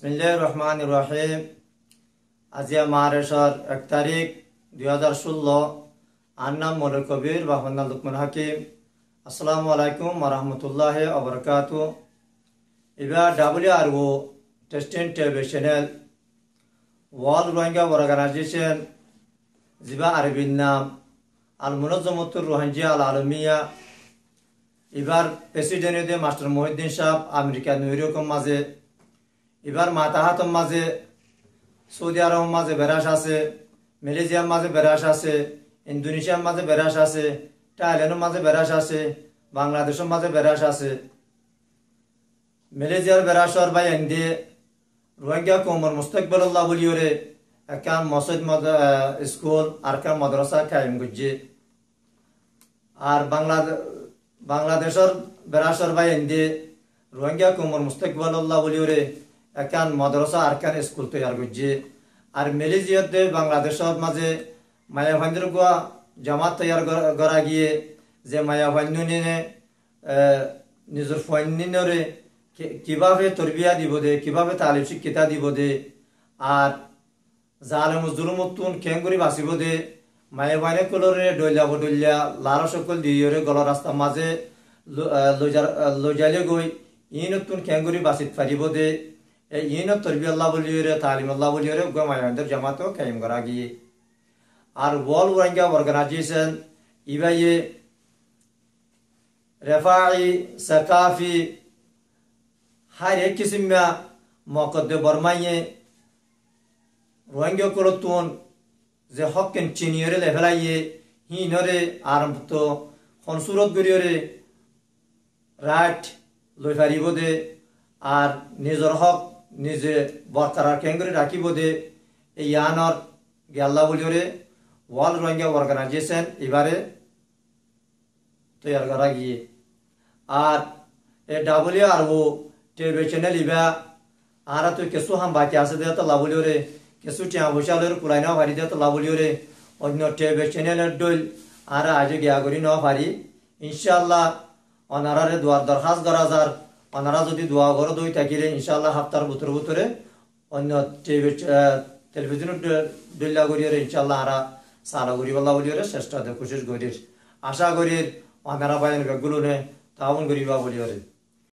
बिस्मिल्लाहिर्रहमानिर्रहीम। আজিয়া মাহের 1 তারিখ 2016। আর নাম মৌলভী কবির বা ফন্দাল লুকমান হাকিম। আসসালামু আলাইকুম ওয়া রাহমাতুল্লাহি ওয়া বারাকাতুহু। এবার WRO testing TV channel world Rohingya organisation জিবা আরবির নাম আল মুনাজ্জামাতুর রোহিঙ্গা আল আলমিয়া। এবার প্রেসিডেন্ট মাস্টার মহিউদ্দিন সাহেব আমেরিকা নিউইয়র্কের মাঝে, এবার মাতাহাতম মাঝে, সৌদি আরবের মাঝে বেরাস আছে, মালয়েশিয়ার মাঝে বেরাস আছে, ইন্দোনেশিয়ার মাঝে বেরাস আছে, থাইল্যান্ডের মাঝে বেরাস আছে, বাংলাদেশের মাঝে বেরাস আছে। মালয়েশিয়ার বেরাসর বাই এন্ডে রোহিঙ্গা কৌমর মুস্তাকবিলুল্লাহ বলিওরে একান মসজিদ স্কুল আর কান মাদ্রাসা কায়েম করছে। আর বাংলাদেশের বেরাসর বাই এন্ডে রোহিঙ্গা কৌমর মুস্তাকবিলুল্লাহ বলিওরে একান মাদ্রাসা আর কান স্কুল তৈয়ার করছে। আর মালয়েশিয়াতে বাংলাদেশের মাঝে মায়াভান্ডের গোয়া জামাত তৈয়ার করা গিয়ে যে মায়াভান্ডনে নিজের ফন্যরে কিভাবে তরবিয়া দিব দে, কিভাবে তালিম শিক্ষিতা দিব দে, আর জালেম জুলুমতুন খেঙ্গুরি বাঁচিব দে, মায়াভাইনে কলরে ডইলা বডলিয়া লার সকল দিয়ে গল রাস্তার মাঝে লজালে গই ইনতুন খেঙ্গুরি বাঁচিত পারিব দে। ইন তরবি আল্লাহ বলিওরে তালিম আল্লাহ বলিওরে মায়াভাইন্ডের জামাত কায়েম করা গিয়ে। আর ওয়ার্ল্ড রোহিঙ্গা অর্গানাইজেশন ইবাইয়ে রেফাই সাকাফি हर एक किस्म में मौकदे बरमाइए रोहिंग्या कोलतुन जे हक्केन चिनियरे लेफलाइए ही नरे आरंभ तो खनसुरत गरियरे राइट लइफारिब दे और निजर हक निजे बरकरार केंगरे राखिब दे यानर गेल्ला बलियरे वर्ल्ड रोहिंग्या ऑर्गेनाइजेशन एबारे तैयार करा गिए। और WRO টিভি চ্যানেল ইবা আর তো কিছু হাম বাকি আছে দে তো লাবলিওরে কিছু টিয়া বসালের কুলাইনা ভারি দে তো লাবলিওরে অন্য টিভি চ্যানেলের দল আর আজ গিয়া করি ন পারি ইনশাআল্লাহ অনারারে দোয়ার দরখাস্ত করা যার অনারা যদি দোয়া করে দই থাকিলে ইনশাআল্লাহ হাফতার ভিতরে অন্য টিভি টেলিভিশনের দল্লা করিরে ইনশাআল্লাহ আরা সারা করি বলা বলিওরে চেষ্টা দে কোশিশ করির আশা করি অনারা বাইন বেগুলো নে তাউন করিবা বলিওরে।